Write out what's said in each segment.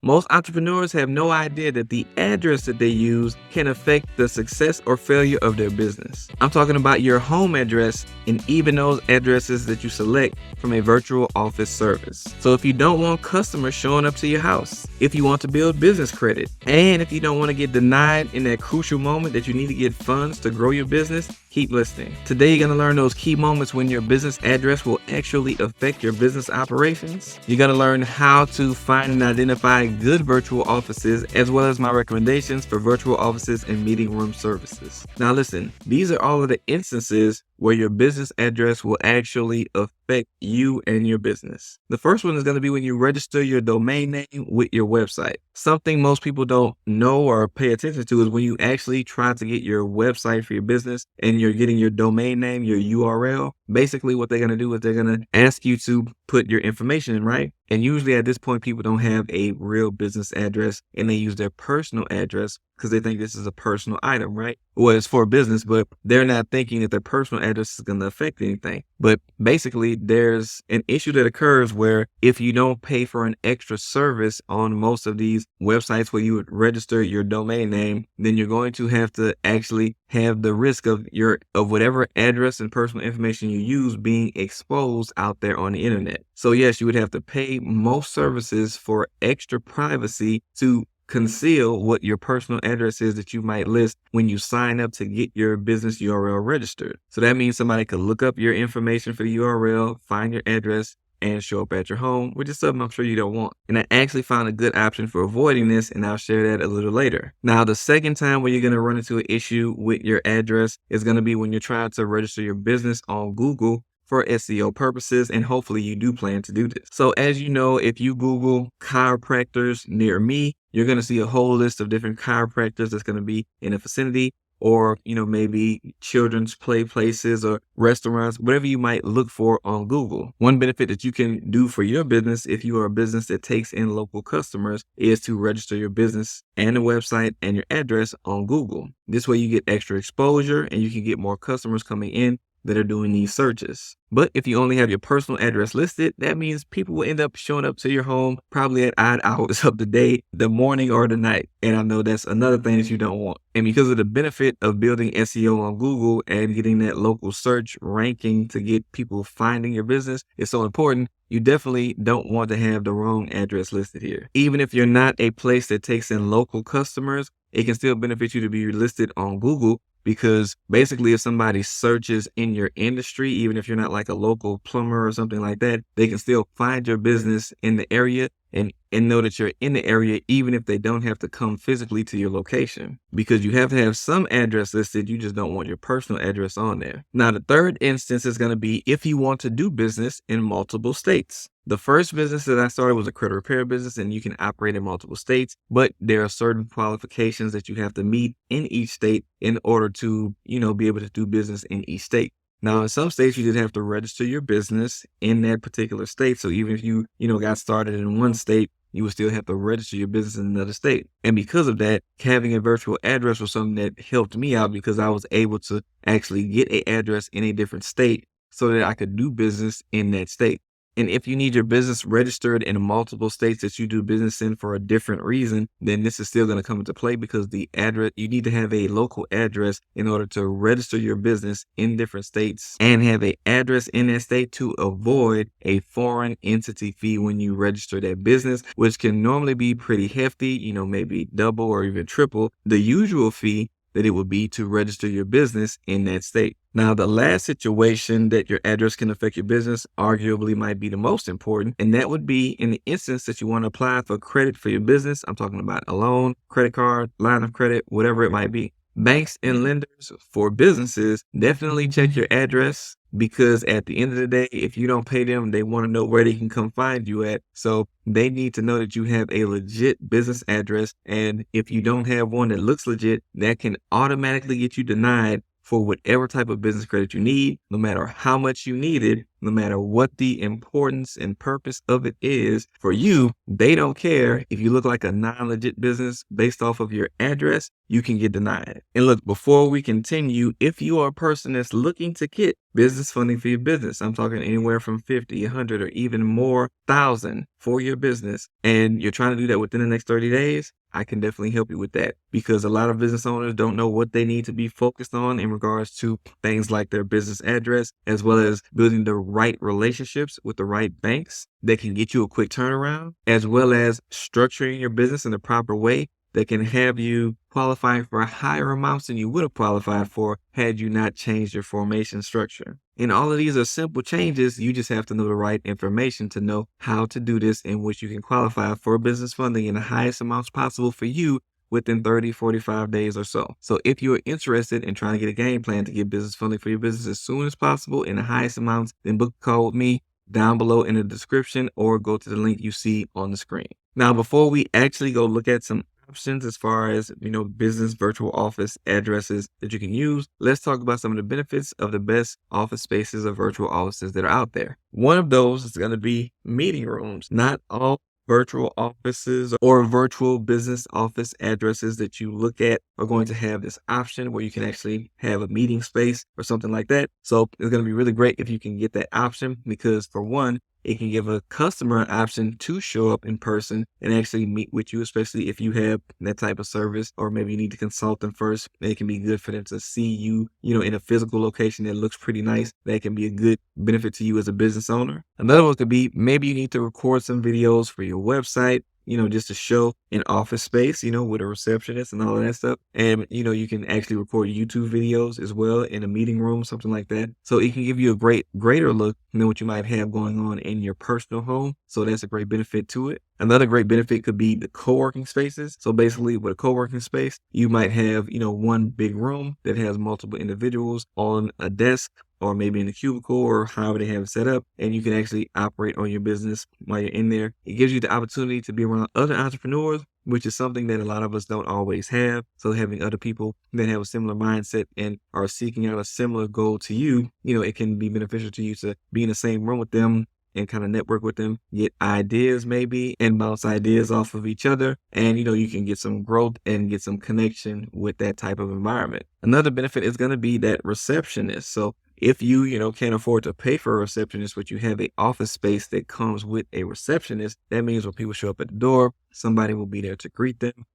Most entrepreneurs have no idea that the address that they use can affect the success or failure of their business. I'm talking about your home address and even those addresses that you select from a virtual office service. So if you don't want customers showing up to your house, if you want to build business credit, and if you don't want to get denied in that crucial moment that you need to get funds to grow your business, keep listening. Today, you're going to learn those key moments when your business address will actually affect your business operations. You're going to learn how to find and identify good virtual offices, as well as my recommendations for virtual offices and meeting room services. Now listen, these are all of the instances where your business address will actually affect you and your business. The first one is going to be when you register your domain name with your website. Something most people don't know or pay attention to is when you actually try to get your website for your business and you're getting your domain name, your URL. Basically, what they're going to do is they're going to ask you to put your information in, right? And usually at this point, people don't have a real business address and they use their personal address because they think this is a personal item, right? Well, it's for business, but they're not thinking that their personal address is going to affect anything. But basically, there's an issue that occurs where if you don't pay for an extra service on most of these websites where you would register your domain name, then you're going to have to actually have the risk of whatever address and personal information you use being exposed out there on the internet. So yes, you would have to pay most services for extra privacy to conceal what your personal address is that you might list when you sign up to get your business URL registered. So that means somebody could look up your information for the URL, find your address, and show up at your home, which is something I'm sure you don't want. And I actually found a good option for avoiding this, and I'll share that a little later. Now, the second time where you're going to run into an issue with your address is going to be when you're trying to register your business on Google for SEO purposes, and hopefully you do plan to do this. So as you know, if you Google chiropractors near me, you're going to see a whole list of different chiropractors that's going to be in a vicinity, or, maybe children's play places or restaurants, whatever you might look for on Google. One benefit that you can do for your business, if you are a business that takes in local customers, is to register your business and the website and your address on Google. This way you get extra exposure and you can get more customers coming in that are doing these searches. But if you only have your personal address listed, that means people will end up showing up to your home probably at odd hours of the day, the morning or the night. And I know that's another thing that you don't want. And because of the benefit of building SEO on Google and getting that local search ranking to get people finding your business is so important, you definitely don't want to have the wrong address listed here. Even if you're not a place that takes in local customers, it can still benefit you to be listed on Google, because basically if somebody searches in your industry, even if you're not like a local plumber or something like that, they can still find your business in the area and know that you're in the area, even if they don't have to come physically to your location, because you have to have some address listed. You just don't want your personal address on there. Now, the third instance is going to be if you want to do business in multiple states. The first business that I started was a credit repair business, and you can operate in multiple states, but there are certain qualifications that you have to meet in each state in order to, be able to do business in each state. Now, in some states, you just have to register your business in that particular state. So even if you, got started in one state, you would still have to register your business in another state. And because of that, having a virtual address was something that helped me out, because I was able to actually get an address in a different state so that I could do business in that state. And if you need your business registered in multiple states that you do business in for a different reason, then this is still going to come into play, because the address, you need to have a local address in order to register your business in different states and have an address in that state to avoid a foreign entity fee when you register that business, which can normally be pretty hefty, maybe double or even triple the usual fee that it would be to register your business in that state. Now, the last situation that your address can affect your business arguably might be the most important, and that would be in the instance that you want to apply for credit for your business. I'm talking about a loan, credit card, line of credit, whatever it might be. Banks and lenders for businesses definitely check your address, because at the end of the day, if you don't pay them, they want to know where they can come find you at. So they need to know that you have a legit business address. And if you don't have one that looks legit, that can automatically get you denied for whatever type of business credit you need, no matter how much you need it. no matter what the importance and purpose of it is for you, they don't care if you look like a non-legit business based off of your address, you can get denied. And look, before we continue, if you are a person that's looking to get business funding for your business, I'm talking anywhere from 50, 100, or even more thousand for your business, and you're trying to do that within the next 30 days, I can definitely help you with that, because a lot of business owners don't know what they need to be focused on in regards to things like their business address, as well as building the right relationships with the right banks that can get you a quick turnaround, as well as structuring your business in the proper way that can have you qualify for higher amounts than you would have qualified for had you not changed your formation structure. And all of these are simple changes. You just have to know the right information to know how to do this, in which you can qualify for business funding in the highest amounts possible for you within 30, 45 days or so. So if you're interested in trying to get a game plan to get business funding for your business as soon as possible in the highest amounts, then book a call with me down below in the description, or go to the link you see on the screen. Now, before we actually go look at some options as far as, business virtual office addresses that you can use, let's talk about some of the benefits of the best office spaces or virtual offices that are out there. One of those is going to be meeting rooms. Not all virtual offices or virtual business office addresses that you look at are going to have this option where you can actually have a meeting space or something like that. So it's going to be really great if you can get that option, because for one, it can give a customer an option to show up in person and actually meet with you, especially if you have that type of service, or maybe you need to consult them first. It can be good for them to see you, in a physical location that looks pretty nice. That can be a good benefit to you as a business owner. Another one could be maybe you need to record some videos for your website, just to show an office space, with a receptionist and all of that stuff. And, you can actually record YouTube videos as well in a meeting room, something like that. So it can give you a greater look than what you might have going on in your personal home. So that's a great benefit to it. Another great benefit could be the co-working spaces. So basically with a co-working space, you might have, one big room that has multiple individuals on a desk, or maybe in a cubicle, or however they have it set up, and you can actually operate on your business while you're in there. It gives you the opportunity to be around other entrepreneurs, which is something that a lot of us don't always have. So having other people that have a similar mindset and are seeking out a similar goal to you, it can be beneficial to you to be in the same room with them and kind of network with them, get ideas maybe, and bounce ideas off of each other. And, you can get some growth and get some connection with that type of environment. Another benefit is going to be that receptionist. So if you, can't afford to pay for a receptionist, but you have an office space that comes with a receptionist, that means when people show up at the door, somebody will be there to greet them.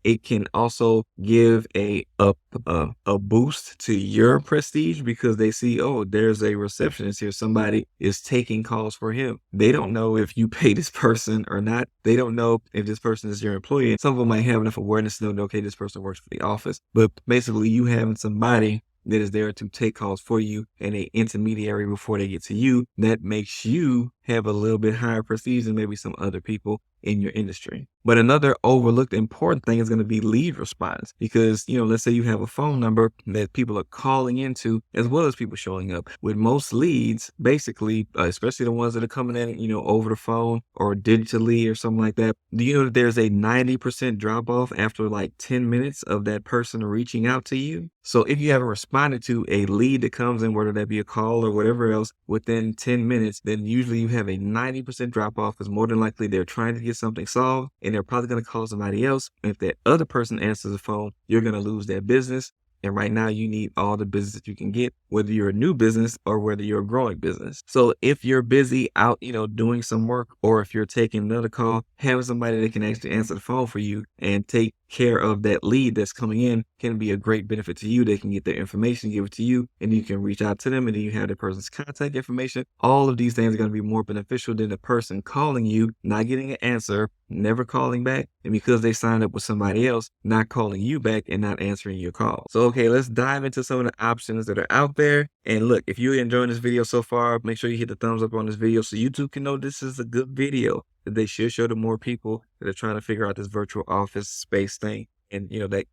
It can also give a boost to your prestige, because they see, oh, there's a receptionist here. Somebody is taking calls for him. They don't know if you pay this person or not. They don't know if this person is your employee. And some of them might have enough awareness to know, okay, this person works for the office. But basically, you having somebody that is there to take calls for you and an intermediary before they get to you, that makes you have a little bit higher prestige than maybe some other people in your industry. But another overlooked important thing is going to be lead response, because, let's say you have a phone number that people are calling into, as well as people showing up. With most leads, basically, especially the ones that are coming in, over the phone or digitally or something like that, do you know that there's a 90% drop off after like 10 minutes of that person reaching out to you? So if you haven't responded to a lead that comes in, whether that be a call or whatever else, within 10 minutes, then usually you have a 90% drop off, because more than likely they're trying to get something solved and they're probably going to call somebody else. And if that other person answers the phone, you're going to lose that business. And right now you need all the business that you can get, whether you're a new business or whether you're a growing business. So if you're busy out, doing some work, or if you're taking another call, having somebody that can actually answer the phone for you and take care of that lead that's coming in can be a great benefit to you. They can get their information, give it to you, and you can reach out to them, and then you have the person's contact information. All of these things are going to be more beneficial than the person calling you, not getting an answer, never calling back, and because they signed up with somebody else, not calling you back and not answering your call. So, okay, let's dive into some of the options that are out there. And look, if you're enjoying this video so far, make sure you hit the thumbs up on this video so YouTube can know this is a good video that they should show to more people that are trying to figure out this virtual office space thing. And,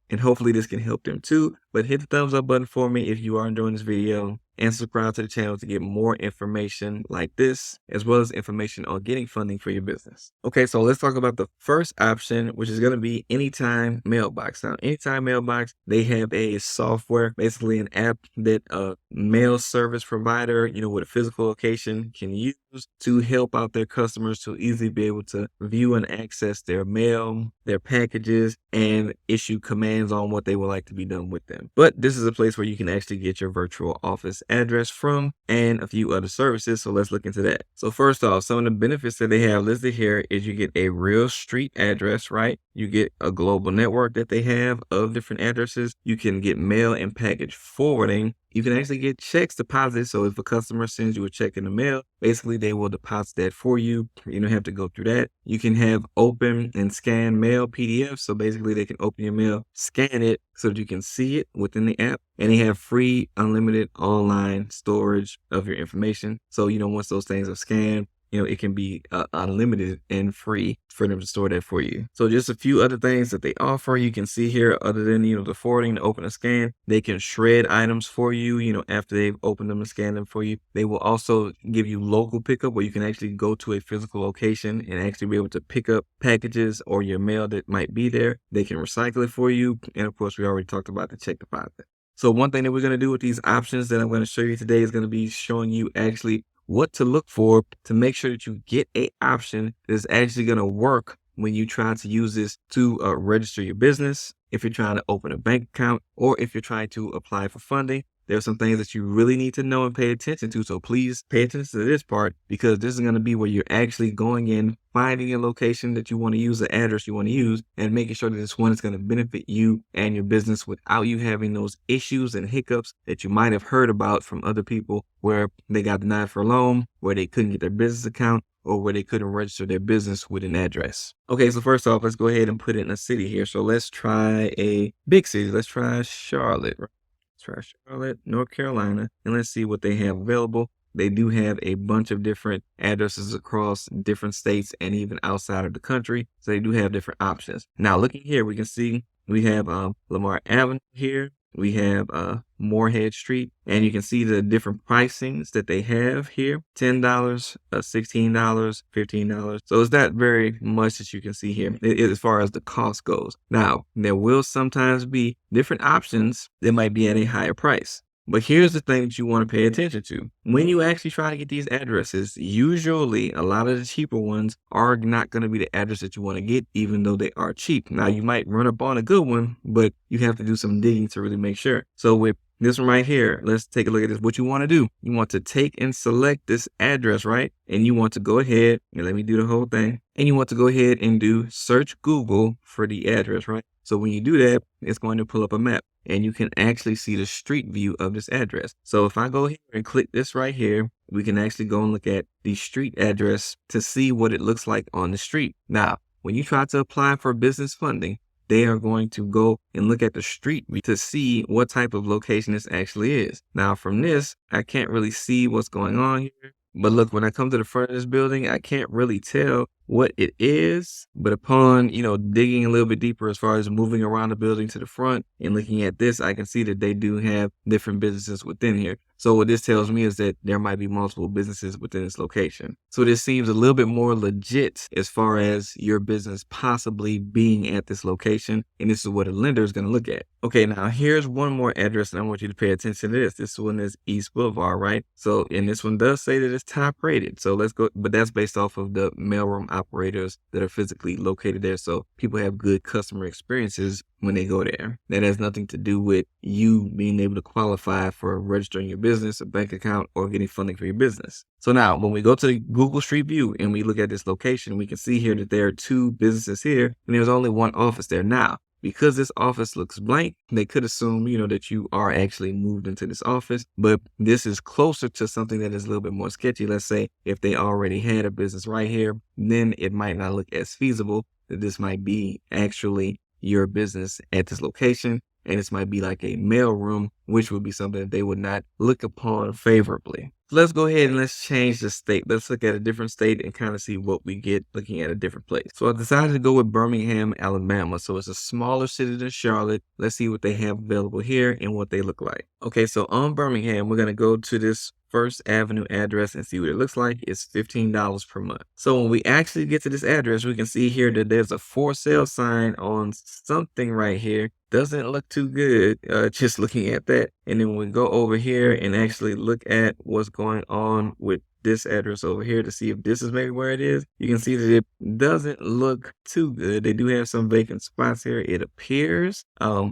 and hopefully this can help them too. But hit the thumbs up button for me if you are enjoying this video, and subscribe to the channel to get more information like this, as well as information on getting funding for your business. Okay, so let's talk about the first option, which is going to be Anytime Mailbox. Now, Anytime Mailbox, they have a software, basically an app that a mail service provider, with a physical location can use to help out their customers to easily be able to view and access their mail, their packages, and issue commands on what they would like to be done with them. But this is a place where you can actually get your virtual office address from and a few other services. So let's look into that. So first off, some of the benefits that they have listed here is you get a real street address, right? You get a global network that they have of different addresses. You can get mail and package forwarding. You can actually get checks deposited. So if a customer sends you a check in the mail, basically they will deposit that for you. You don't have to go through that. You can have open and scan mail PDFs. So basically they can open your mail, scan it so that you can see it within the app. And they have free, unlimited online storage of your information. So, once those things are scanned, it can be unlimited and free for them to store that for you. So just a few other things that they offer. You can see here, other than, the forwarding, the open and scan, they can shred items for you, after they've opened them and scanned them for you. They will also give you local pickup where you can actually go to a physical location and actually be able to pick up packages or your mail that might be there. They can recycle it for you. And of course, we already talked about the check deposit. So one thing that we're going to do with these options that I'm going to show you today is going to be showing you actually what to look for to make sure that you get a option that's actually going to work when you try to use this to register your business, if you're trying to open a bank account, or if you're trying to apply for funding. There are some things that you really need to know and pay attention to. So please pay attention to this part, because this is going to be where you're actually going in, finding a location that you want to use, the address you want to use, and making sure that this one is going to benefit you and your business without you having those issues and hiccups that you might have heard about from other people, where they got denied for a loan, where they couldn't get their business account, or where they couldn't register their business with an address. Okay, so first off, let's go ahead and put it in a city here. So let's try a big city. Let's try Charlotte. Let's try Charlotte, North Carolina, and let's see what they have available. They do have a bunch of different addresses across different states and even outside of the country. So they do have different options. Now, looking here, we can see we have Lamar Avenue here. We have Moorhead Street, and you can see the different pricings that they have here: $10, $16, $15. So it's not very much that you can see here as far as the cost goes. Now, there will sometimes be different options that might be at a higher price. But here's the thing that you want to pay attention to. When you actually try to get these addresses, usually a lot of the cheaper ones are not going to be the address that you want to get, even though they are cheap. Now, you might run up on a good one, but you have to do some digging to really make sure. So with this one right here, let's take a look at this. What you want to do, you want to take and select this address, right? And you want to go ahead, and let me do the whole thing. And you want to go ahead and do search Google for the address, right? So when you do that, it's going to pull up a map, and you can actually see the street view of this address. So if I go here and click this right here, we can actually go and look at the street address to see what it looks like on the street. Now, when you try to apply for business funding, they are going to go and look at the street view to see what type of location this actually is. Now, from this, I can't really see what's going on here. But look, when I come to the front of this building, I can't really tell what it is. But upon, digging a little bit deeper as far as moving around the building to the front and looking at this, I can see that they do have different businesses within here. So what this tells me is that there might be multiple businesses within this location. So this seems a little bit more legit as far as your business possibly being at this location. And this is what a lender is going to look at. Okay, now here's one more address, and I want you to pay attention to this. This one is East Boulevard, right? So, and this one does say that it's top rated. So let's go, but that's based off of the mailroom operators that are physically located there. So people have good customer experiences when they go there. That has nothing to do with you being able to qualify for registering your business, a bank account, or getting funding for your business. So now when we go to the Google Street View and we look at this location, we can see here that there are two businesses here, and there's only one office there. Now, because this office looks blank, they could assume, that you are actually moved into this office, but this is closer to something that is a little bit more sketchy. Let's say if they already had a business right here, then it might not look as feasible that this might be actually your business at this location. And this might be like a mail room which would be something that they would not look upon favorably. So let's go ahead and let's change the state. Let's look at a different state and kind of see what we get looking at a different place. So I decided to go with Birmingham, Alabama. So it's a smaller city than Charlotte. Let's see what they have available here and what they look like. Okay, so on Birmingham, we're going to go to this First Avenue address and see what it looks like. It's $15 per month. So when we actually get to this address, we can see here that there's a for sale sign on something right here. Doesn't look too good, just looking at that. And then we go over here and actually look at what's going on with this address over here to see if this is maybe where it is. You can see that it doesn't look too good. They do have some vacant spots here, it appears.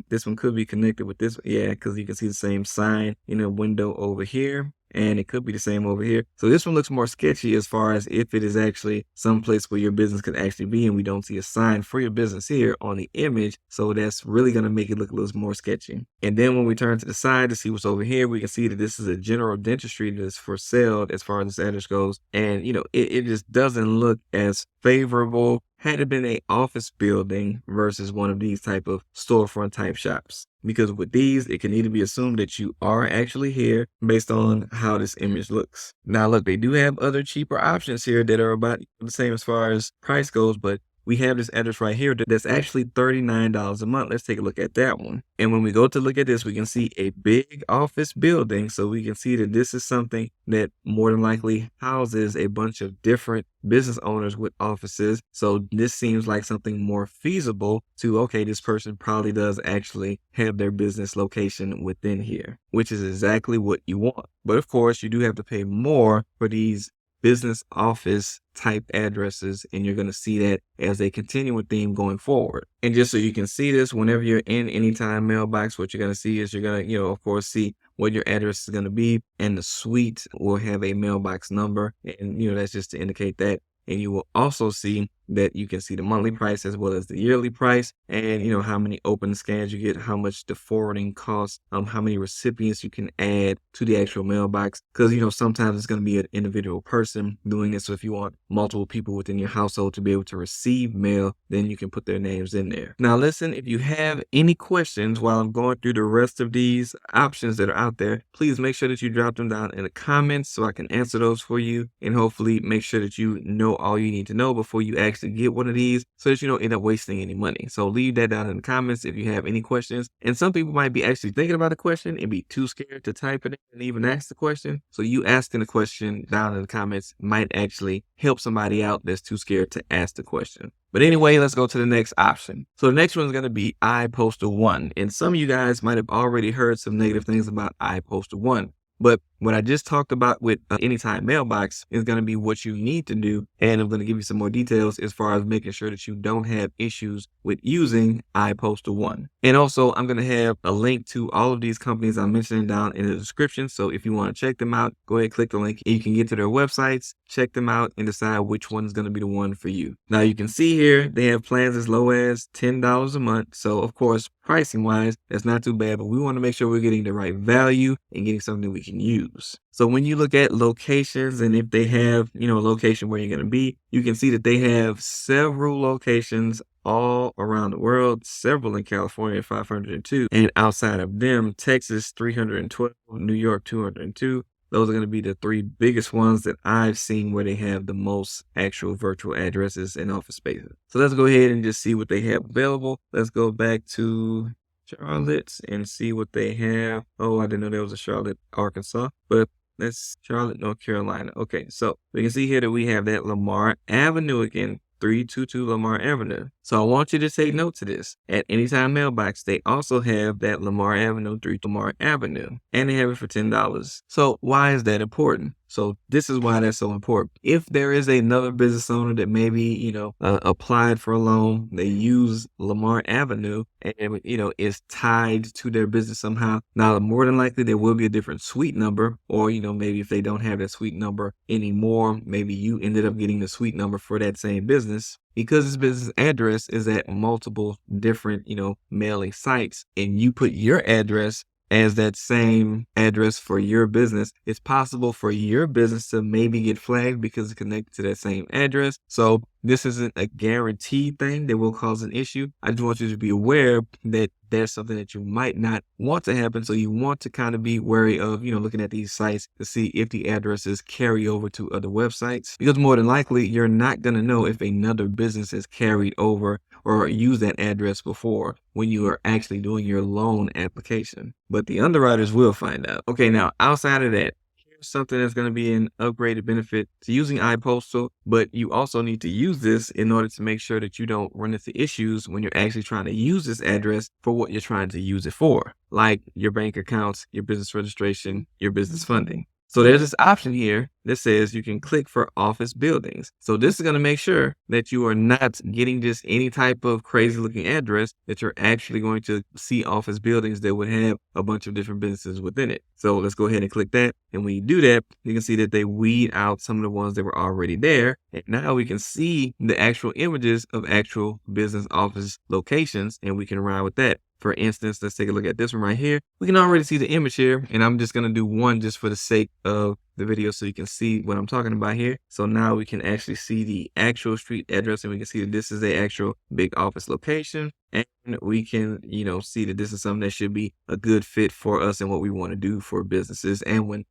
This one could be connected with this. Yeah, because you can see the same sign in a window over here. And it could be the same over here. So this one looks more sketchy as far as if it is actually someplace where your business could actually be, and we don't see a sign for your business here on the image. So that's really going to make it look a little more sketchy. And then when we turn to the side to see what's over here, we can see that this is a general dentistry that's for sale as far as this address goes. And, it just doesn't look as favorable had it been a office building versus one of these type of storefront type shops. Because with these, it can either be assumed that you are actually here based on how this image looks. Now, look, they do have other cheaper options here that are about the same as far as price goes, but we have this address right here that's actually $39 a month. Let's take a look at that one. And when we go to look at this, we can see a big office building. So we can see that this is something that more than likely houses a bunch of different business owners with offices. So this seems like something more feasible to, okay, this person probably does actually have their business location within here, which is exactly what you want. But of course, you do have to pay more for these business office type addresses, and you're going to see that as a continuing theme going forward. And just so you can see this, whenever you're in Anytime Mailbox, what you're going to see is you're going to, of course, see what your address is going to be, and the suite will have a mailbox number, and that's just to indicate that. And you will also see that you can see the monthly price as well as the yearly price, and how many open scans you get, how much the forwarding costs, how many recipients you can add to the actual mailbox. Because sometimes it's going to be an individual person doing this. So if you want multiple people within your household to be able to receive mail, then you can put their names in there. Now listen, if you have any questions while I'm going through the rest of these options that are out there, please make sure that you drop them down in the comments so I can answer those for you, and hopefully make sure that you know all you need to know before you actually get one of these, so that you don't end up wasting any money. So leave that down in the comments if you have any questions. And some people might be actually thinking about a question and be too scared to type it in and even ask the question. So you asking the question down in the comments might actually help somebody out that's too scared to ask the question. But anyway, let's go to the next option. So the next one is going to be Postal One. And some of you guys might have already heard some negative things about Postal One. But what I just talked about with Anytime Mailbox is going to be what you need to do. And I'm going to give you some more details as far as making sure that you don't have issues with using Postal One. And also, I'm going to have a link to all of these companies I'm mentioning down in the description. So if you want to check them out, go ahead, click the link. And you can get to their websites, check them out, and decide which one is going to be the one for you. Now, you can see here, they have plans as low as $10 a month. So, of course, pricing wise, that's not too bad, but we want to make sure we're getting the right value and getting something we can use. So when you look at locations, and if they have, a location where you're going to be, you can see that they have several locations all around the world, several in California, 502, and outside of them, Texas, 312, New York, 202. Those are going to be the three biggest ones that I've seen where they have the most actual virtual addresses and office spaces. So let's go ahead and just see what they have available. Let's go back to Charlotte and see what they have. Oh, I didn't know there was a Charlotte, Arkansas, but that's Charlotte, North Carolina. Okay, so we can see here that we have that Lamar Avenue again, 322 Lamar Avenue. So I want you to take note to this. At Anytime Mailbox, they also have that Lamar Avenue, 3 Lamar Avenue, and they have it for $10. So why is that important? So this is why that's so important. If there is another business owner that maybe, applied for a loan, they use Lamar Avenue and, is tied to their business somehow. Now, more than likely, there will be a different suite number, or, maybe if they don't have that suite number anymore, maybe you ended up getting the suite number for that same business. Because this business address is at multiple different, mailing sites, and you put your address as that same address for your business, it's possible for your business to maybe get flagged because it's connected to that same address. So this isn't a guaranteed thing that will cause an issue. I just want you to be aware that there's something that you might not want to happen. So you want to kind of be wary of, looking at these sites to see if the addresses carry over to other websites, because more than likely you're not going to know if another business has carried over or used that address before when you are actually doing your loan application. But the underwriters will find out. Okay, now outside of that, something that's going to be an upgraded benefit to using iPostal, but you also need to use this in order to make sure that you don't run into issues when you're actually trying to use this address for what you're trying to use it for, like your bank accounts, your business registration, your business funding. So there's this option here that says you can click for office buildings. So this is going to make sure that you are not getting just any type of crazy looking address, that you're actually going to see office buildings that would have a bunch of different businesses within it. So let's go ahead and click that. And when you do that, you can see that they weed out some of the ones that were already there. And now we can see the actual images of actual business office locations, and we can ride with that. For instance, let's take a look at this one right here. We can already see the image here, and I'm just going to do one just for the sake of the video so you can see what I'm talking about here. So now we can actually see the actual street address, and we can see that this is the actual big office location. And we can, see that this is something that should be a good fit for us and what we want to do for businesses. And when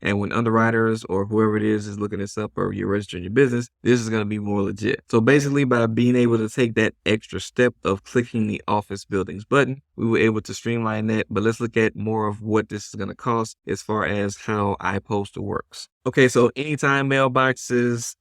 underwriters or whoever it is looking this up, or you're registering your business, this is going to be more legit. So basically, by being able to take that extra step of clicking the office buildings button, we were able to streamline that. But let's look at more of what this is going to cost as far as how iPostal works. Okay, so anytime mailboxes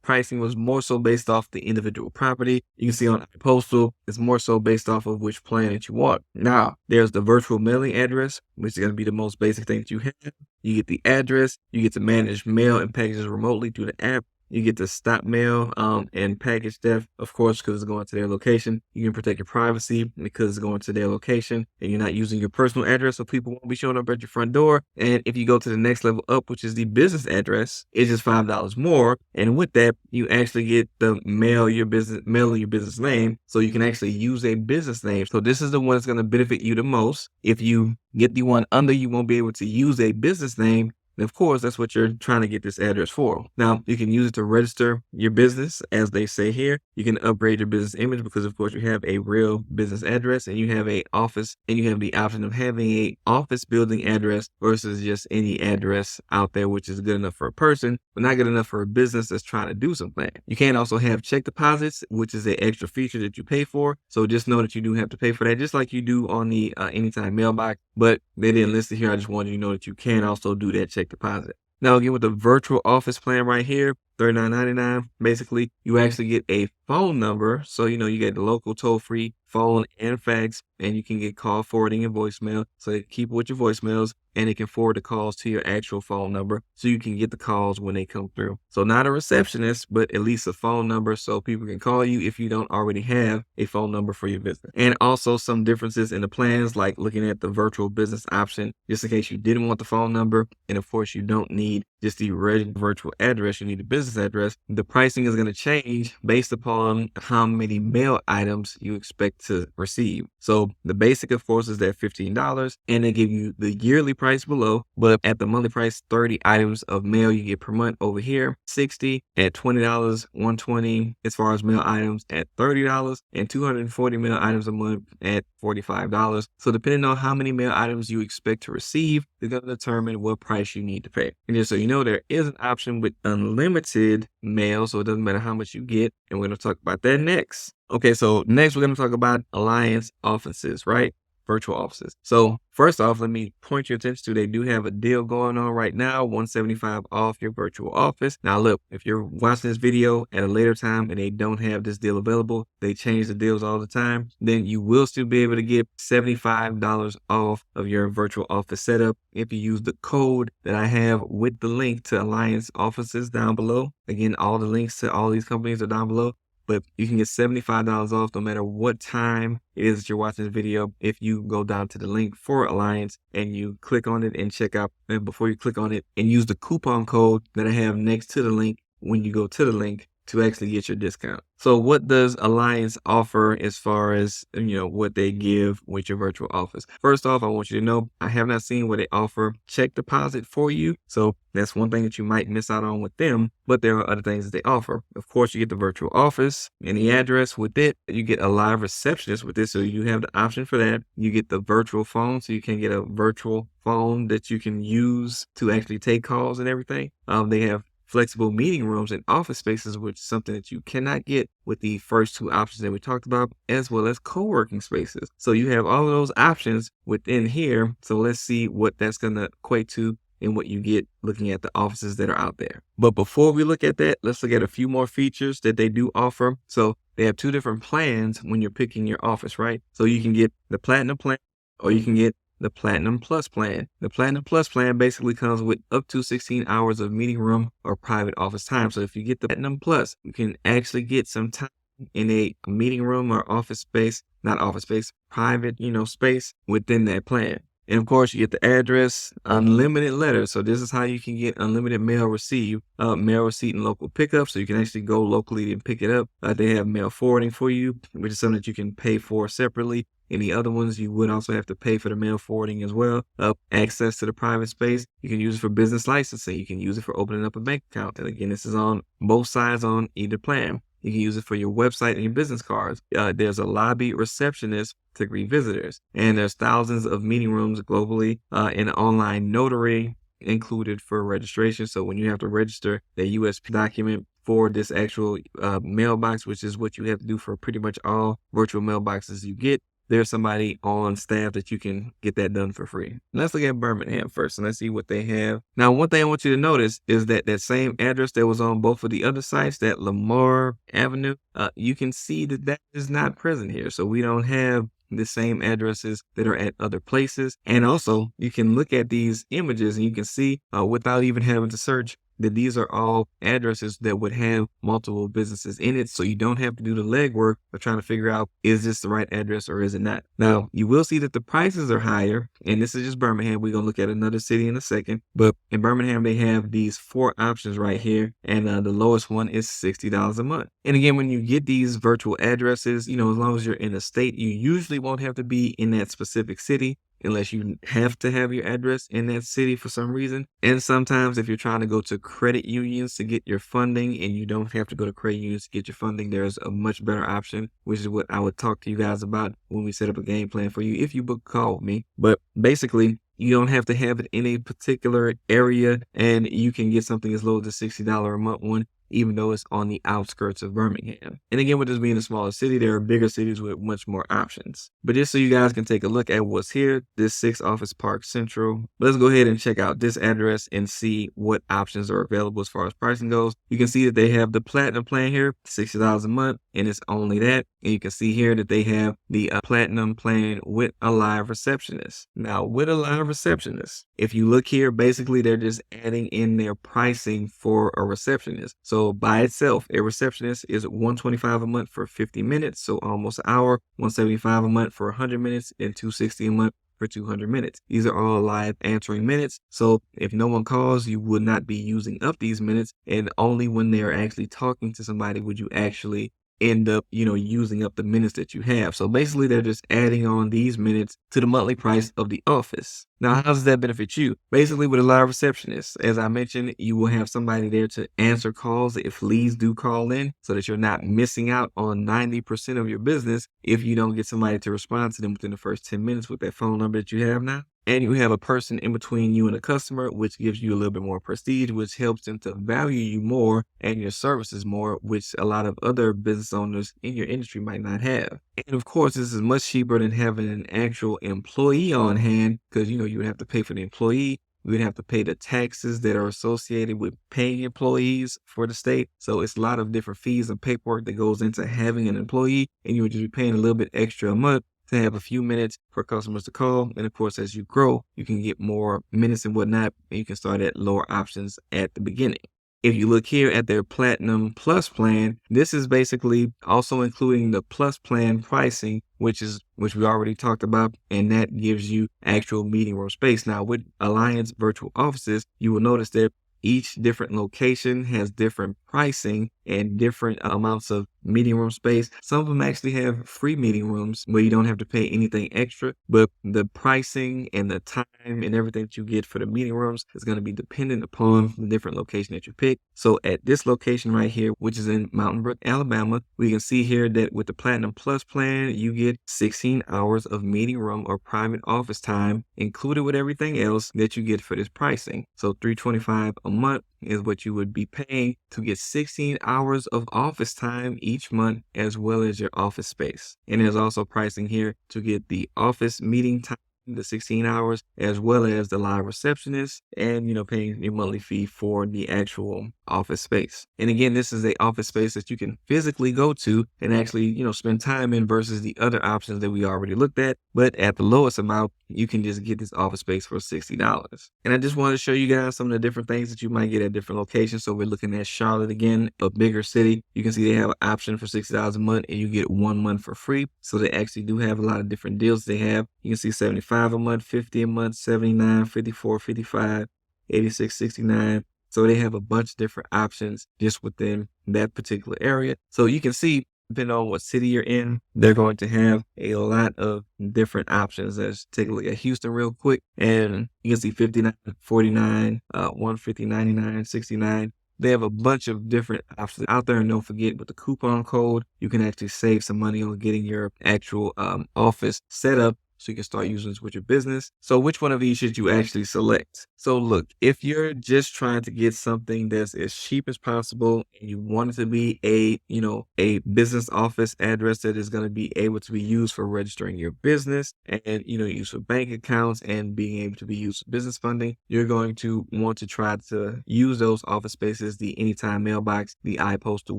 pricing was more so based off the individual property. You can see on iPostal, it's more so based off of which plan that you want. Now, there's the virtual mailing address, which is going to be the most basic thing that you have. You get the address, you get to manage mail and packages remotely through the app. You get to stop mail and package theft, of course, because it's going to their location. You can protect your privacy because it's going to their location, and you're not using your personal address, so people won't be showing up at your front door. And if you go to the next level up, which is the business address, it's just $5 more. And with that, you actually get the mail in your business name, so you can actually use a business name. So this is the one that's going to benefit you the most. If you get the one under, you won't be able to use a business name. And of course, that's what you're trying to get this address for. Now, you can use it to register your business, as they say here. You can upgrade your business image because, of course, you have a real business address, and you have a office, and you have the option of having a office building address versus just any address out there, which is good enough for a person, but not good enough for a business that's trying to do something. You can also have check deposits, which is an extra feature that you pay for. So just know that you do have to pay for that, just like you do on the Anytime Mailbox. But they didn't list it here. I just wanted you to know that you can also do that check deposit. Now, again, with the virtual office plan right here, $39.99, basically, you actually get a phone number. So, you get the local toll-free phone and fax, and you can get call forwarding and voicemail. So they keep it with your voicemails, and it can forward the calls to your actual phone number, so you can get the calls when they come through. So not a receptionist, but at least a phone number so people can call you if you don't already have a phone number for your business. And also some differences in the plans, like looking at the virtual business option, just in case you didn't want the phone number. And of course, you don't need just the regular virtual address, you need a business address. The pricing is going to change based upon how many mail items you expect to receive. So the basic, of course, is that $15, and they give you the yearly price below, but at the monthly price, 30 items of mail you get per month. Over here, 60 at $20, 120 as far as mail items at $30, and 240 mail items a month at $45. So depending on how many mail items you expect to receive, is going to determine what price you need to pay. And just so you know, there is an option with unlimited mail, so it doesn't matter how much you get, and we're going to talk about that next. Okay, so next we're going to talk about alliance offices, right? Virtual offices. So first off, let me point your attention to, they do have a deal going on right now, $175 off your virtual office. Now look, if you're watching this video at a later time and they don't have this deal available, they change the deals all the time, then you will still be able to get $75 off of your virtual office setup if you use the code that I have with the link to alliance offices down below. Again, all the links to all these companies are down below. But you can get $75 off no matter what time it is that you're watching this video if you go down to the link for Alliance and you click on it and check out. And before you click on it, and use the coupon code that I have next to the link when you go to the link to actually get your discount. So what does Alliance offer as far as, what they give with your virtual office? First off, I want you to know I have not seen where they offer check deposit for you. So that's one thing that you might miss out on with them, but there are other things that they offer. Of course, you get the virtual office and the address with it. You get a live receptionist with this. So you have the option for that. You get the virtual phone. So you can get a virtual phone that you can use to actually take calls and everything. They have flexible meeting rooms and office spaces, which is something that you cannot get with the first two options that we talked about, as well as co-working spaces. So you have all of those options within here. So let's see what that's going to equate to and what you get looking at the offices that are out there. But before we look at that, let's look at a few more features that they do offer. So they have two different plans when you're picking your office, right? So you can get the Platinum plan, or you can get the Platinum Plus plan. The Platinum Plus plan basically comes with up to 16 hours of meeting room or private office time. So if you get the Platinum Plus, you can actually get some time in a meeting room or office space, not office space, private, space within that plan. And of course, you get the address, unlimited letters. So this is how you can get unlimited mail receipt and local pickup. So you can actually go locally and pick it up. They have mail forwarding for you, which is something that you can pay for separately. Any other ones, you would also have to pay for the mail forwarding as well. Access to the private space. You can use it for business licensing. You can use it for opening up a bank account. And again, this is on both sides on either plan. You can use it for your website and your business cards. There's a lobby receptionist to greet visitors. And there's thousands of meeting rooms globally, and online notary included for registration. So when you have to register the USP document for this actual mailbox, which is what you have to do for pretty much all virtual mailboxes you get, there's somebody on staff that you can get that done for free. Let's look at Birmingham first and let's see what they have. Now, one thing I want you to notice is that same address that was on both of the other sites, that Lamar Avenue, you can see that is not present here. So we don't have the same addresses that are at other places. And also you can look at these images and you can see without even having to search that these are all addresses that would have multiple businesses in it. So you don't have to do the legwork of trying to figure out, is this the right address or is it not? Now, you will see that the prices are higher, and this is just Birmingham. We're going to look at another city in a second. But in Birmingham, they have these 4 options right here. And the lowest one is $60 a month. And again, when you get these virtual addresses, as long as you're in a state, you usually won't have to be in that specific city unless you have to have your address in that city for some reason. And sometimes if you're trying to go to credit unions to get your funding and you don't have to go to credit unions to get your funding, there's a much better option, which is what I would talk to you guys about when we set up a game plan for you if you book a call with me. But basically, you don't have to have it in a particular area, and you can get something as low as the $60 a month one, even though it's on the outskirts of Birmingham. And again, with this being a smaller city, there are bigger cities with much more options. But just so you guys can take a look at what's here, this 6 Office Park Central. Let's go ahead and check out this address and see what options are available as far as pricing goes. You can see that they have the Platinum plan here, $60 a month, and it's only that. And you can see here that they have the Platinum plan with a live receptionist. Now, with a live receptionist, if you look here, basically they're just adding in their pricing for a receptionist. So by itself, a receptionist is $125 a month for 50 minutes, so almost an hour, $175 a month for 100 minutes, and $260 a month for 200 minutes. These are all live answering minutes. So if no one calls, you would not be using up these minutes, and only when they're actually talking to somebody would you actually end up, using up the minutes that you have. So basically they're just adding on these minutes to the monthly price of the office. Now, how does that benefit you? Basically, with a live receptionist, as I mentioned, you will have somebody there to answer calls if leads do call in, so that you're not missing out on 90% of your business if you don't get somebody to respond to them within the first 10 minutes with that phone number that you have now. And you have a person in between you and the customer, which gives you a little bit more prestige, which helps them to value you more and your services more, which a lot of other business owners in your industry might not have. And of course, this is much cheaper than having an actual employee on hand, because, you would have to pay for the employee. We would have to pay the taxes that are associated with paying employees for the state. So it's a lot of different fees and paperwork that goes into having an employee, and you would just be paying a little bit extra a month to have a few minutes for customers to call. And of course, as you grow, you can get more minutes and whatnot, and you can start at lower options at the beginning. If you look here at their Platinum Plus plan, this is basically also including the Plus plan pricing, which we already talked about, and that gives you actual meeting room space. Now, with Alliance virtual offices, you will notice that each different location has different pricing and different amounts of meeting room space. Some of them actually have free meeting rooms where you don't have to pay anything extra, but the pricing and the time and everything that you get for the meeting rooms is going to be dependent upon the different location that you pick. So at this location right here, which is in Mountain Brook, Alabama, we can see here that with the Platinum Plus plan, you get 16 hours of meeting room or private office time included with everything else that you get for this pricing. So $325 a month is what you would be paying to get 16 hours of office time each month, as well as your office space. And there's also pricing here to get the office meeting time, the 16 hours, as well as the live receptionist, and paying your monthly fee for the actual office space. And again, this is a office space that you can physically go to and actually spend time in versus the other options that we already looked at. But at the lowest amount, you can just get this office space for $60. And I just wanted to show you guys some of the different things that you might get at different locations. So we're looking at Charlotte again, a bigger city. You can see they have an option for $60 a month and you get 1 month for free. So they actually do have a lot of different deals they have. You can see 75 a month, 50 a month, 79, 54, 55, 86, 69. So they have a bunch of different options just within that particular area. So you can see, depending on what city you're in, they're going to have a lot of different options. Let's take a look at Houston real quick. And you can see 59, 49, 150, 99, 69. They have a bunch of different options out there. And don't forget, with the coupon code, you can actually save some money on getting your actual office set up, so you can start using this with your business. So which one of these should you actually select? So look, if you're just trying to get something that's as cheap as possible and you want it to be a business office address that is going to be able to be used for registering your business and, use for bank accounts and being able to be used for business funding, you're going to want to try to use those office spaces, the Anytime Mailbox, the Postal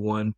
One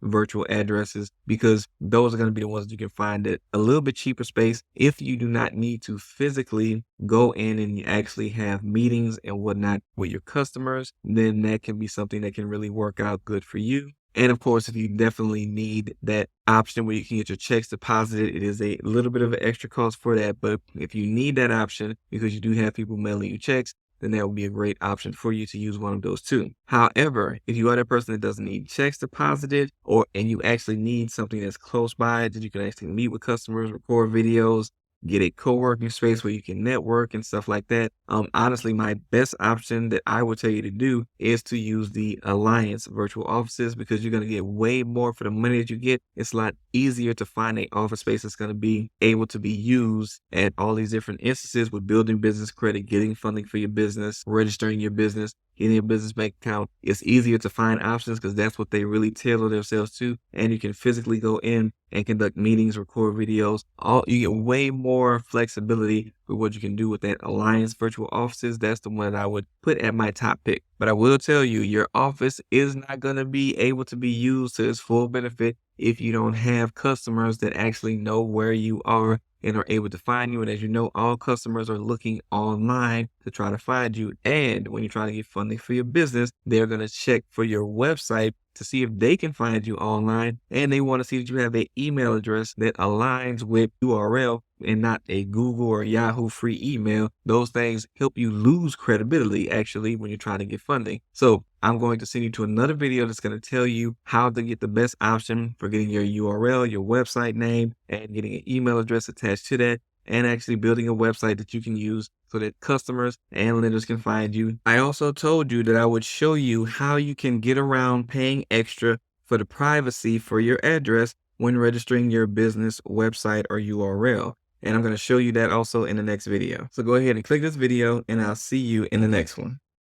virtual addresses, because those are going to be the ones that you can find at a little bit cheaper space. If you do not need to physically go in and actually have meetings and whatnot with your customers, then that can be something that can really work out good for you. And of course, if you definitely need that option where you can get your checks deposited, it is a little bit of an extra cost for that. But if you need that option because you do have people mailing you checks, then that would be a great option for you to use one of those too. However, if you are that person that doesn't need checks deposited and you actually need something that's close by that you can actually meet with customers, record videos, get a co-working space where you can network and stuff like that. Honestly, my best option that I would tell you to do is to use the Alliance virtual offices, because you're going to get way more for the money that you get. It's a lot easier to find an office space that's going to be able to be used at all these different instances with building business credit, getting funding for your business, registering your business, getting a business bank account. It's easier to find options because that's what they really tailor themselves to. And you can physically go in and conduct meetings, record videos. You get way more flexibility with what you can do with that Alliance virtual offices. That's the one that I would put at my top pick. But I will tell you, your office is not going to be able to be used to its full benefit if you don't have customers that actually know where you are and are able to find you. And as you know, all customers are looking online to try to find you. And when you're trying to get funding for your business, they're going to check for your website to see if they can find you online. And they want to see that you have an email address that aligns with URL and not a Google or Yahoo free email. Those things help you lose credibility actually when you're trying to get funding. So I'm going to send you to another video that's going to tell you how to get the best option for getting your URL, your website name, and getting an email address attached to that, and actually building a website that you can use so that customers and lenders can find you. I also told you that I would show you how you can get around paying extra for the privacy for your address when registering your business website or URL. And I'm going to show you that also in the next video. So go ahead and click this video and I'll see you in the next one.